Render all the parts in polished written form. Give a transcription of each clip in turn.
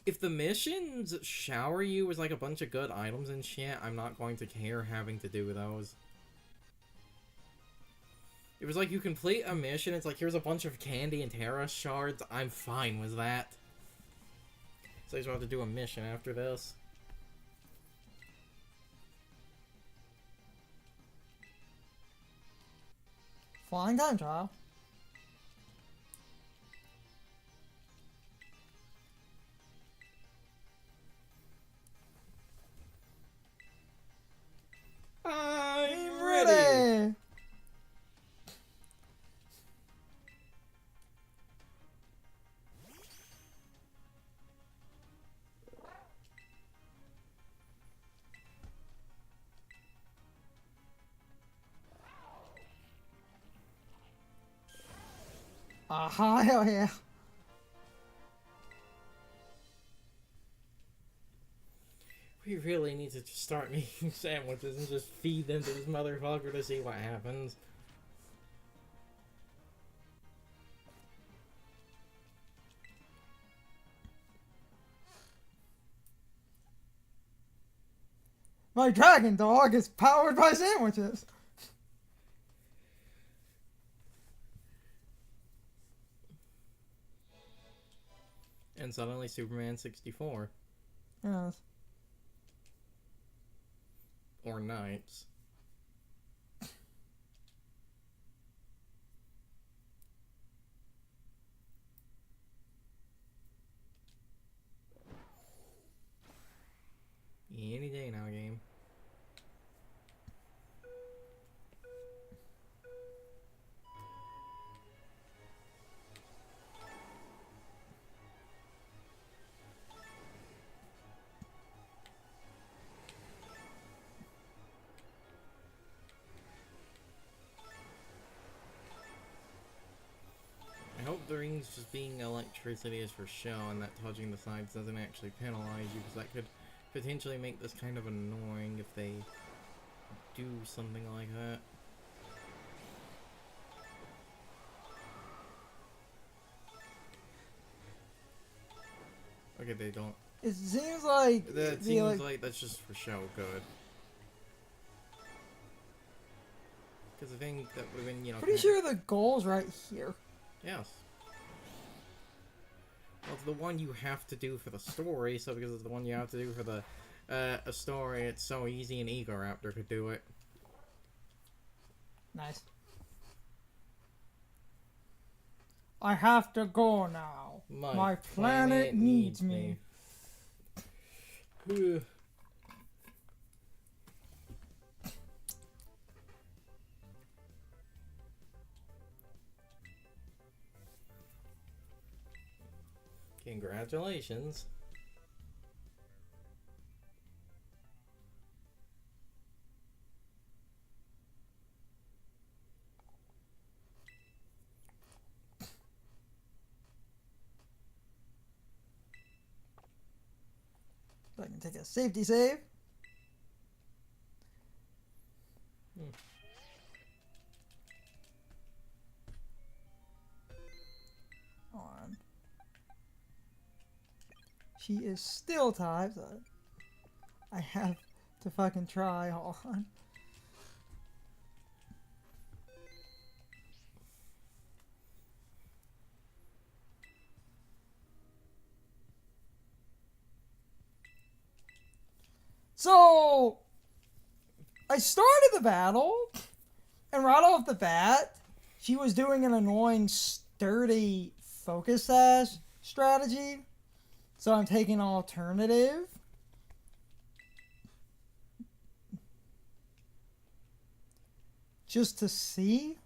If the missions shower you with like a bunch of good items and shit, I'm not going to care having to do those. It was like you complete a mission, it's like here's a bunch of candy and Terra shards, I'm fine with that. So he's about to do a mission after this. Flying time trial. I'm ready! Aha, hell yeah. We really need to just start making sandwiches and just feed them to this motherfucker to see what happens. My dragon dog is powered by sandwiches. And suddenly Superman 64. Yes. Or Knights. Any day now, game. I hope the rings just being electricity is for show and that touching the sides doesn't actually penalize you, because that could potentially make this kind of annoying if they do something like that. Okay, they don't. It seems like... That seems like that's just for show good. Because I think that would have been, you know... Pretty sure the goal's right here. Yes. Well, it's the one you have to do for the story, so because it's the one you have to do for the a story, it's so easy an Egoraptor could do it. Nice. I have to go now. My planet needs me. Congratulations. I can take a safety save. On. She is still tied, so I have to fucking try. Hold on. So, I started the battle, and right off the bat, she was doing an annoying sturdy focus sash strategy. So I'm taking an alternative. Just to see.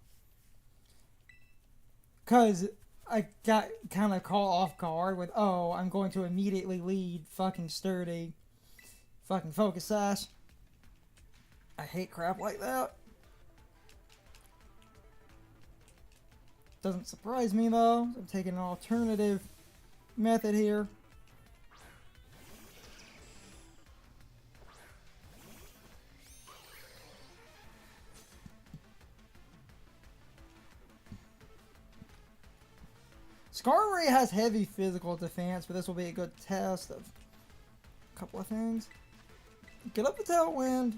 Because I got kind of caught off guard with, oh, I'm going to immediately lead fucking sturdy. Fucking focus sash. I hate crap like that. Doesn't surprise me though. I'm taking an alternative method here. Skarmory already has heavy physical defense, but this will be a good test of a couple of things. Get up the tailwind.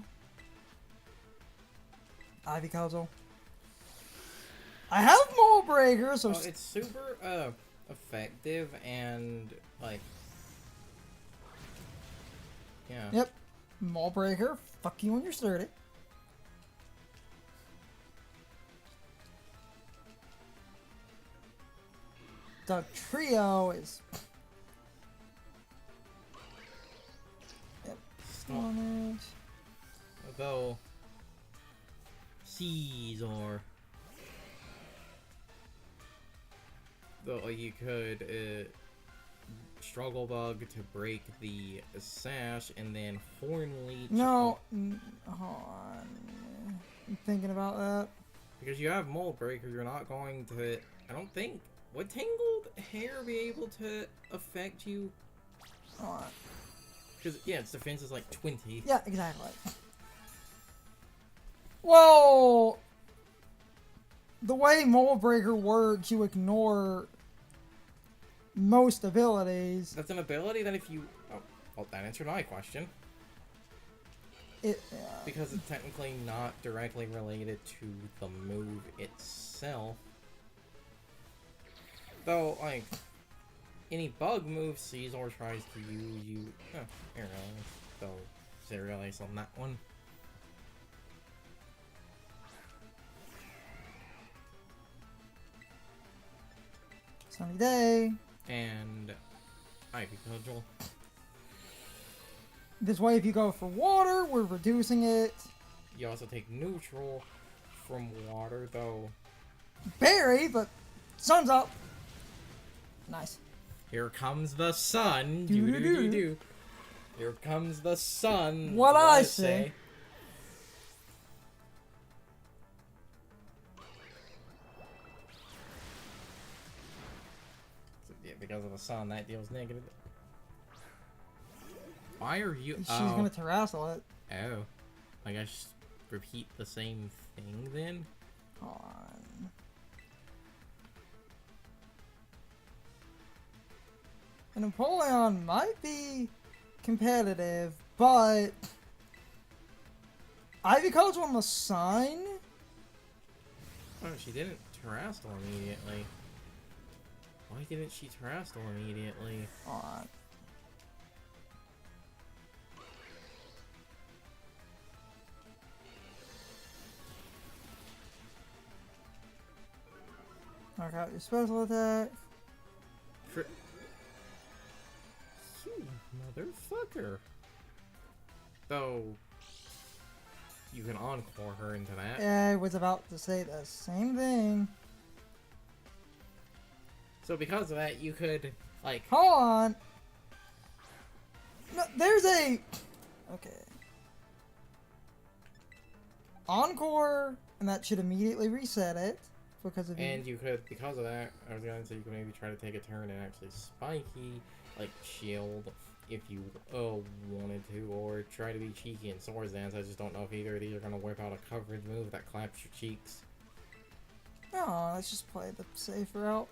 Ivy Cudgel. I have Mold Breaker, so... Oh, it's super, effective and, like... Yeah. Yep. Mold Breaker. Fuck you when you're sturdy. The trio is... Yep. Sonic. Although... Caesar... Though you could, Struggle Bug to break the sash, and then Horn Leech... No. Hold on. I'm thinking about that. Because you have Mold Breaker, you're not going to... I don't think... Would Tangled Hair be able to affect you? Hold on. Because, yeah, its defense is like 20. Yeah, exactly. Well, the way Mold Breaker works, you ignore most abilities. That's an ability that if you... Oh, well, that answered my question. Because it's technically not directly related to the move itself. Though, like, any bug move Caesar tries to use, you... Oh, here we go. So, Serial Ace on that one. Sunny Day. And... Ivy Cudgel. This way, if you go for water, we're reducing it. You also take neutral from water, though. Berry, but sun's up. Nice. Here comes the sun. Do-do-do-do. Here comes the sun. What I say. So, yeah, because of the sun, that deals negative. Why are you? She's gonna terrassle it. Oh, I guess repeat the same thing then. Hold on. And Napoleon might be competitive, but Ivy Cudgel on the sign. Oh, she didn't terrestrial immediately. Why didn't she terrestrial immediately? Hold on. Knock out your special attack. You motherfucker. Though, you can encore her into that. Yeah, I was about to say the same thing. So because of that, you could, like... Hold on. No, there's a... Okay. Encore, and that should immediately reset it. Because of And you could, because of that, I was going to say you could maybe try to take a turn and actually spiky, like shield, if you wanted to, or try to be cheeky and Swords Dance. I just don't know if either of these are going to whip out a coverage move that claps your cheeks. No, let's just play the safe route.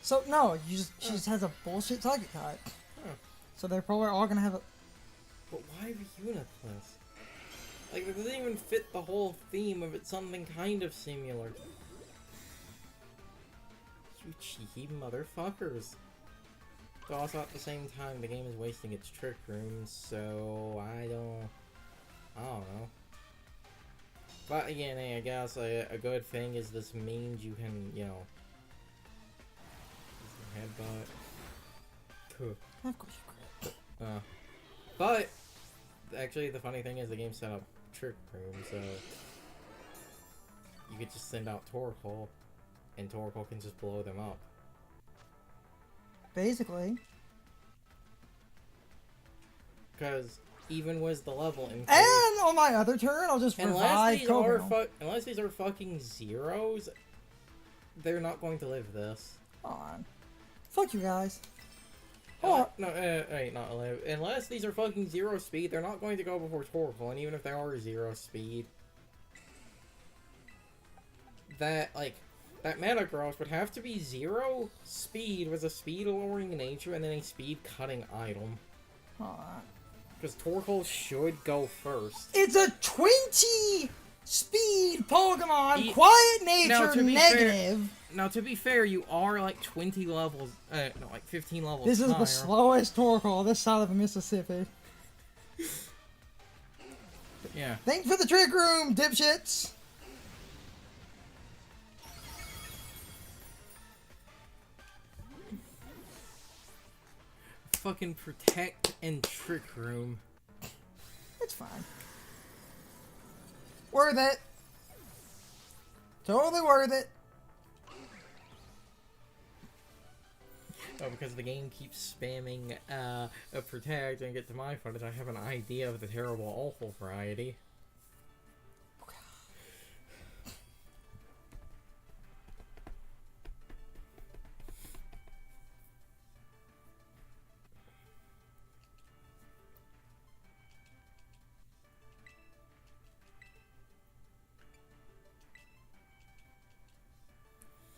So no, she just has a bullshit target type. Huh. So they're probably all gonna have a... But why Unitless? Like, it doesn't even fit the whole theme of it's something kind of similar. You cheeky motherfuckers. But also at the same time, the game is wasting its trick room, so I don't know. But again, hey, I guess a good thing is this means you can, you know, headbutt. Of course you could. But actually, the funny thing is the game set up trick room, so you could just send out Torkoal, and Torkoal can just blow them up. Basically. Because even with the level in And on my other turn, I'll just revive Kokomo. Unless these are fucking zeros, they're not going to live this. Come on. Fuck you guys. Oh, No, wait, not 11. Unless these are fucking 0 speed, they're not going to go before Torkoal, and even if they are 0 speed, that, like, that Metagross would have to be 0 speed with a speed-lowering nature and then a speed-cutting item. alright. Because Torkoal should go first. It's a 20 speed Pokemon, E- quiet Now, nature to be negative. Now, to be fair, you are, like, 20 levels, no, like, 15 levels This is higher. the slowest Torkoal this side of the Mississippi. Yeah. Thanks for the trick room, dipshits. Fucking Protect and Trick Room. It's fine. Worth it. Totally worth it. Oh, because the game keeps spamming a Protect and get to my footage, I have an idea of the terrible awful variety.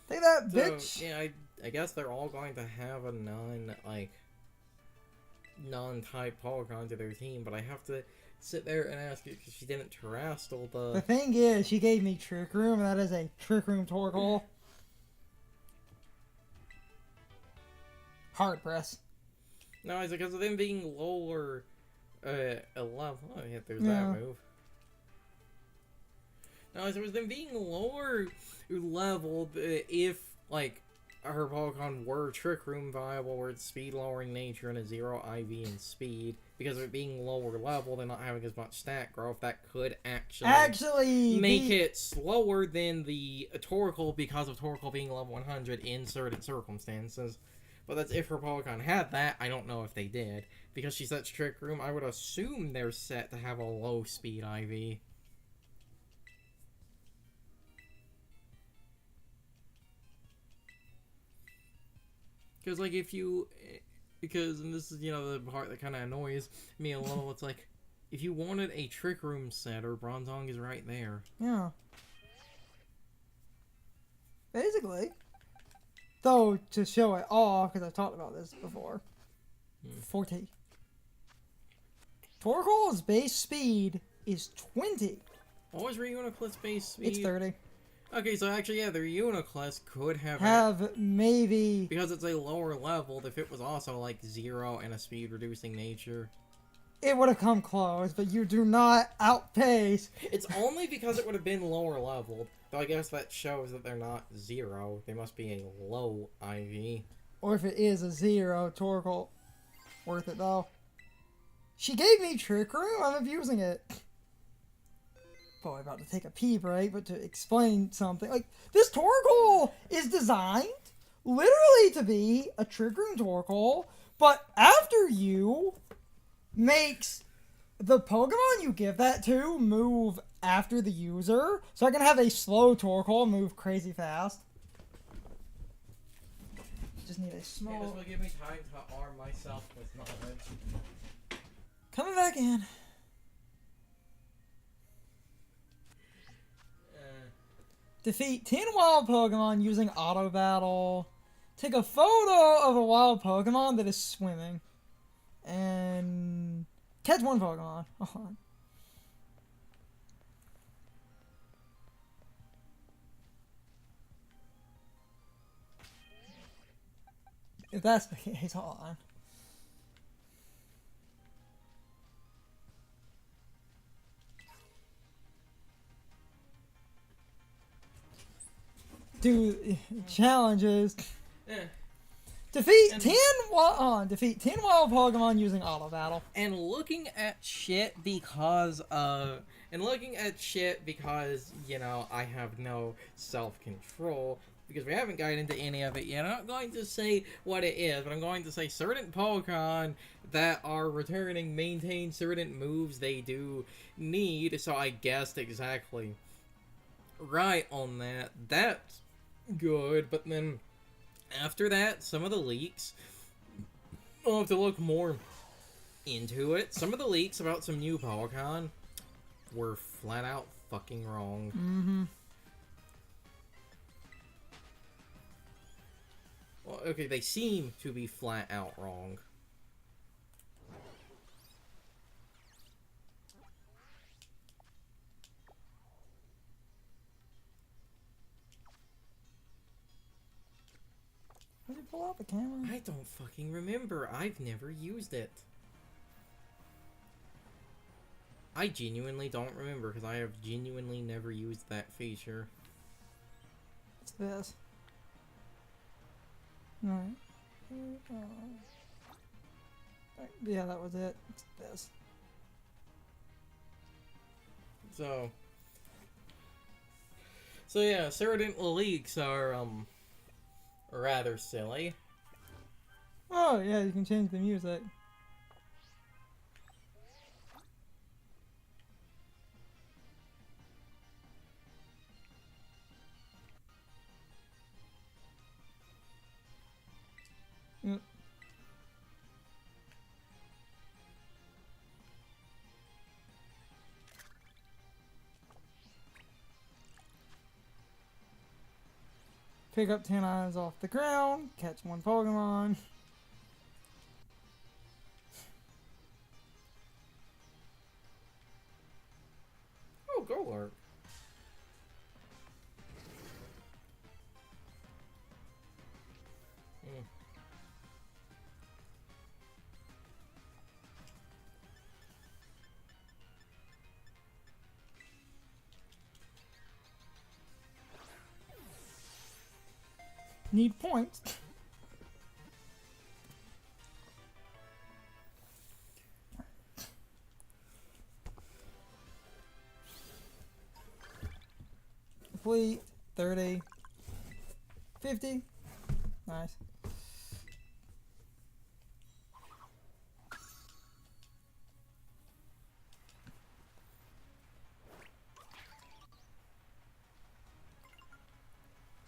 Take that, So, bitch. yeah, I guess they're all going to have a non-type Polygon to their team, but I have to sit there and ask it because she didn't terrestrial The thing is, she gave me Trick Room, and that is a Trick Room Torkoal. Hard press. No, it's because of them being lower, a level. Oh, yeah, there's Yeah. that move. No, it was them being lower leveled if, like, her Pokemon were Trick Room viable, where it's speed lowering nature and a 0 IV in speed, because of it being lower leveled and not having as much stat growth, that could actually make it slower than the Torkoal because of Torkoal being level 100 in certain circumstances. But that's if her Pokemon had that. I don't know if they did. Because she's such Trick Room, I would assume they're set to have a low speed IV. Because, like, if you... Because, and this is, you know, the part that kind of annoys me a little, it's like, if you wanted a Trick Room set, or Bronzong is right there. Yeah. Basically. Though, to show it off, because I've talked about this before. 40. Torkoal's base speed is 20. What was Reuniclus base speed? It's 30. Okay, so actually, yeah, the Reuniclus could have maybe... Because it's a lower level, if it was also, like, 0 and a speed-reducing nature. It would have come close, but you do not outpace. It's only because it would have been lower leveled. Though I guess that shows that they're not 0. They must be a low IV. Or if it is a 0, Torkoal. Worth it, though. She gave me Trick Room. I'm abusing it. Probably about to take a pee break, but to explain something. Like, this Torkoal is designed literally to be a Trick Room Torkoal, but after you makes the Pokemon you give that to move after the user, so I can have a slow Torkoal move crazy fast. Just need a small... Yeah, this will give me time to arm myself with knowledge. Coming back in. Defeat 10 wild Pokemon using Auto Battle. Take a photo of a wild Pokemon that is swimming. And catch one Pokemon. Hold on. If that's the case, hold on. Dude, challenges. Defeat 10 wild Pokemon using Auto Battle. And looking at shit because, you know, I have no self-control, because we haven't gotten into any of it yet. I'm not going to say what it is, but I'm going to say certain Pokemon that are returning maintain certain moves they do need, so I guessed exactly right on that. That's good, but then after that, some of the leaks I'll have to look more into it. Some of the leaks about some new Pokémon were flat out fucking wrong. Mm-hmm. Well, okay, they seem to be flat out wrong. Did you pull out the camera? I don't fucking remember. I've never used it. I genuinely don't remember because I have genuinely never used that feature. What's this? Alright. Yeah, that was it. It's this. So yeah, certain leaks are rather silly. Oh yeah, you can change the music. Yep. Pick up 10 items off the ground, catch one Pokemon. Oh, go work. Need points. Complete 30. 50. Nice.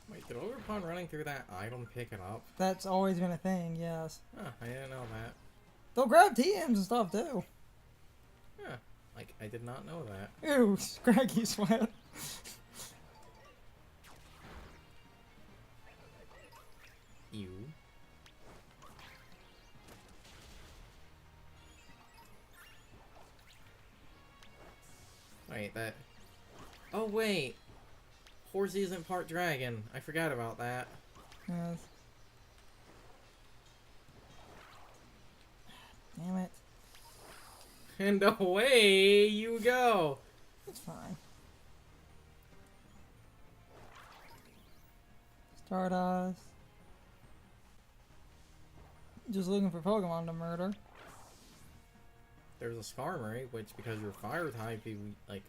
Wait, did upon running through that item pick it up? That's always been a thing, yes. Huh, I didn't know that. They'll grab TMs and stuff too. Huh, like, I did not know that. Ew, Scraggy sweat. You. Wait, that... Oh, wait! Horsey isn't part dragon. I forgot about that. Yes. Damn it. And away you go! It's fine. Stardust. Just looking for Pokemon to murder. There's a Skarmory, which, because you're fire type, you, like...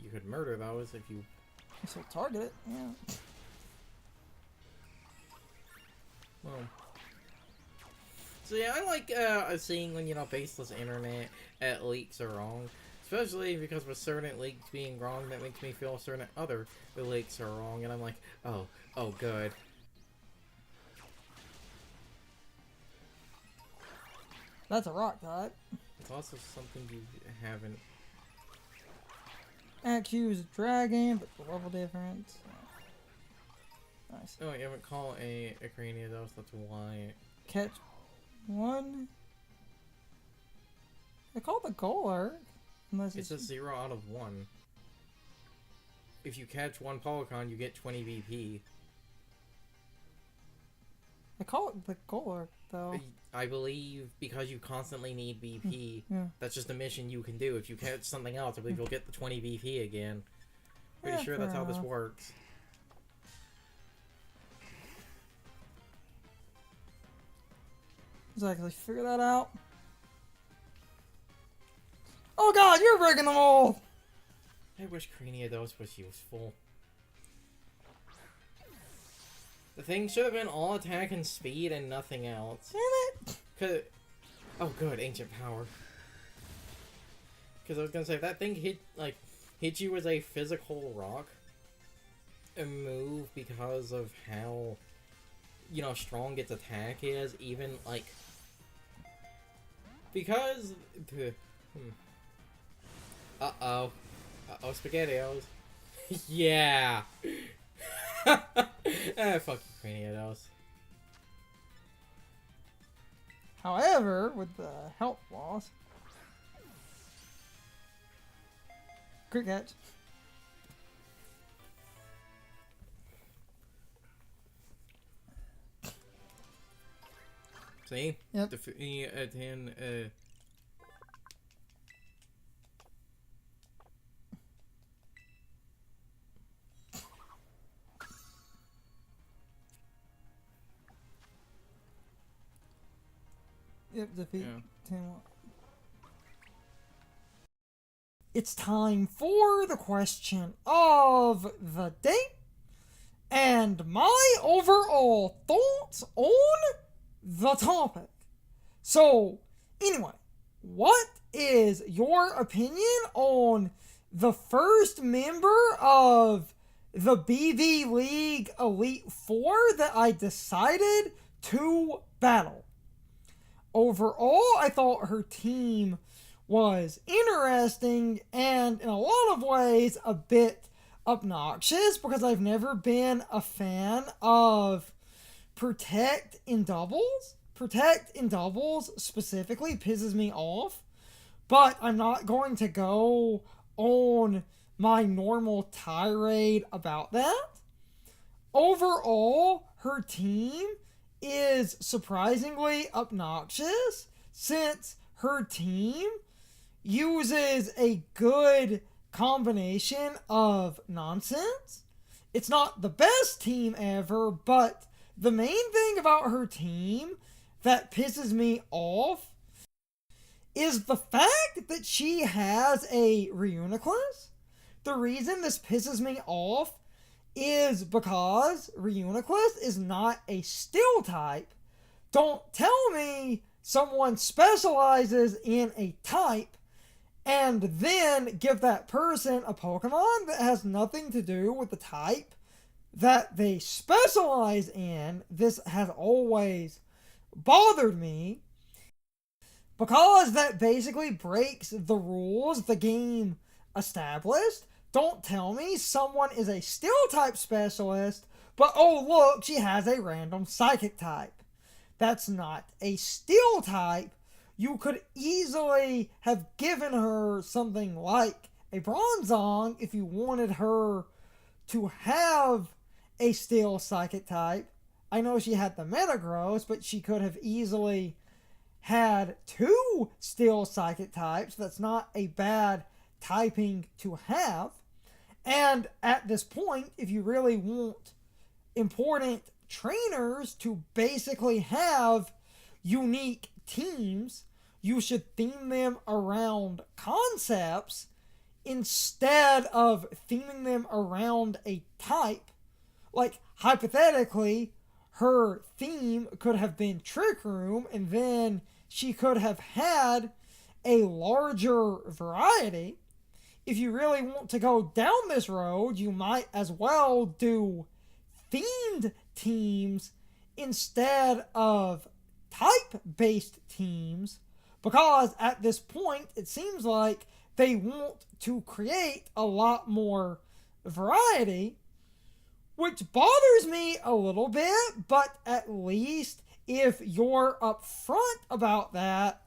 You could murder those if you... So target it, yeah. Well... So yeah, I like seeing when, you know, baseless internet leaks are wrong. Especially because with certain leaks being wrong, that makes me feel certain other leaks are wrong. And I'm like, oh good. That's a rock type. It's also something you haven't... Axew is a dragon, but the level difference. Nice. Oh, you haven't called a Craniados, that's why. Catch one. I called the Golurk. Unless It's it's a 0 out of 1. If you catch one Polygon, you get 20 VP. I call it the Golurk, though. I believe because you constantly need VP, Yeah. that's just a mission you can do. If you catch something else, I believe you'll get the 20 VP again. Pretty Yeah, sure that's fair how this enough. works. Let's actually figure that out. Oh god, you're breaking the mold! I wish Craniados was useful. The thing should have been all attack and speed and nothing else. Damn it! Cause, oh good, ancient power. Because I was gonna say, if that thing hit you as a physical rock, a move because of how strong its attack is, even, like, because, uh-oh, SpaghettiOs. Yeah! Fuck you, Craniados. However, with the health loss, quick catch. See? Yep. Defeat at 10, Yep, defeat yeah. 10. It's time for the question of the day and my overall thoughts on the topic. So, anyway, what is your opinion on the first member of the BV League Elite Four that I decided to battle? Overall, I thought her team was interesting and in a lot of ways a bit obnoxious because I've never been a fan of Protect in doubles. Protect in doubles specifically pisses me off, but I'm not going to go on my normal tirade about that. Overall, her team is surprisingly obnoxious since her team uses a good combination of nonsense. It's not the best team ever, but the main thing about her team that pisses me off is the fact that she has a Reuniclus. The reason this pisses me off is because Reuniclus is not a steel type. Don't tell me someone specializes in a type and then give that person a Pokemon that has nothing to do with the type that they specialize in. This has always bothered me because that basically breaks the rules the game established. Don't tell me someone is a steel type specialist, but oh look, she has a random psychic type. That's not a steel type. You could easily have given her something like a Bronzong if you wanted her to have a steel psychic type. I know she had the Metagross, but she could have easily had 2 steel psychic types. That's not a bad typing to have. And at this point, if you really want important trainers to basically have unique teams, you should theme them around concepts instead of theming them around a type. Like, hypothetically, her theme could have been Trick Room, and then she could have had a larger variety. If you really want to go down this road, you might as well do themed teams instead of type-based teams, because at this point, it seems like they want to create a lot more variety, which bothers me a little bit, but at least if you're upfront about that,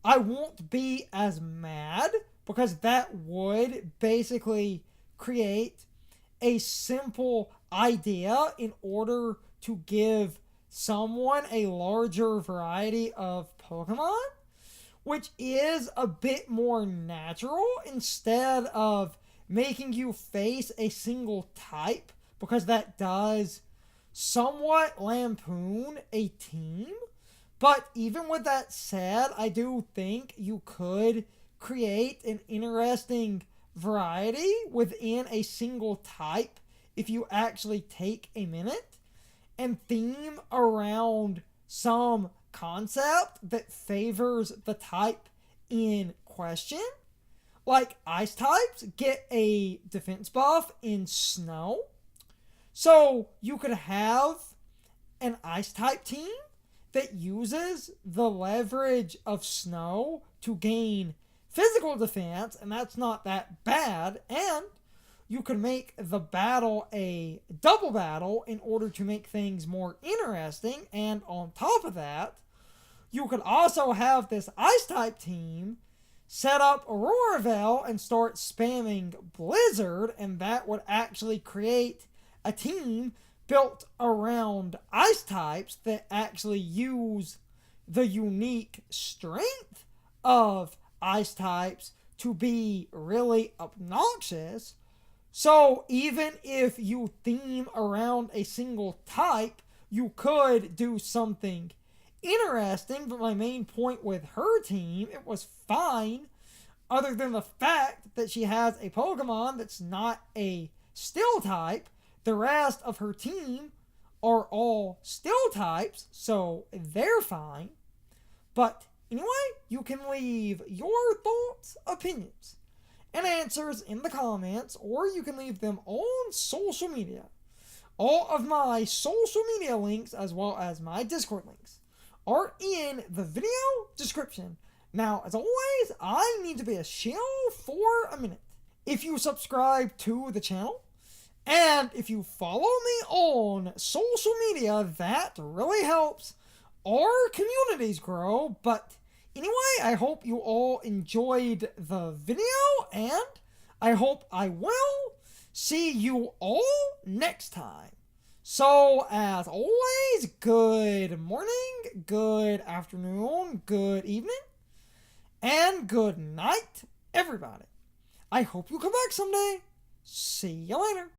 I won't be as mad, because that would basically create a simple idea in order to give someone a larger variety of Pokemon, which is a bit more natural instead of making you face a single type, because that does somewhat lampoon a team. But even with that said, I do think you could create an interesting variety within a single type if you actually take a minute and theme around some concept that favors the type in question. Like, ice types get a defense buff in snow, so you could have an Ice-type team that uses the leverage of Snow to gain physical defense, and that's not that bad, and you can make the battle a double battle in order to make things more interesting, and on top of that, you could also have this Ice-type team set up Aurora Veil and start spamming Blizzard, and that would actually create a team built around Ice types that actually use the unique strength of Ice types to be really obnoxious. So even if you theme around a single type, you could do something interesting. But my main point with her team, it was fine, other than the fact that she has a Pokemon that's not a Steel type. The rest of her team are all Steel types, so they're fine. But anyway, you can leave your thoughts, opinions, and answers in the comments, or you can leave them on social media. All of my social media links, as well as my Discord links, are in the video description. Now, as always, I need to be a shill for a minute. If you subscribe to the channel, and if you follow me on social media, that really helps our communities grow. But anyway, I hope you all enjoyed the video, and I hope I will see you all next time. So, as always, good morning, good afternoon, good evening, and good night, everybody. I hope you come back someday. See you later.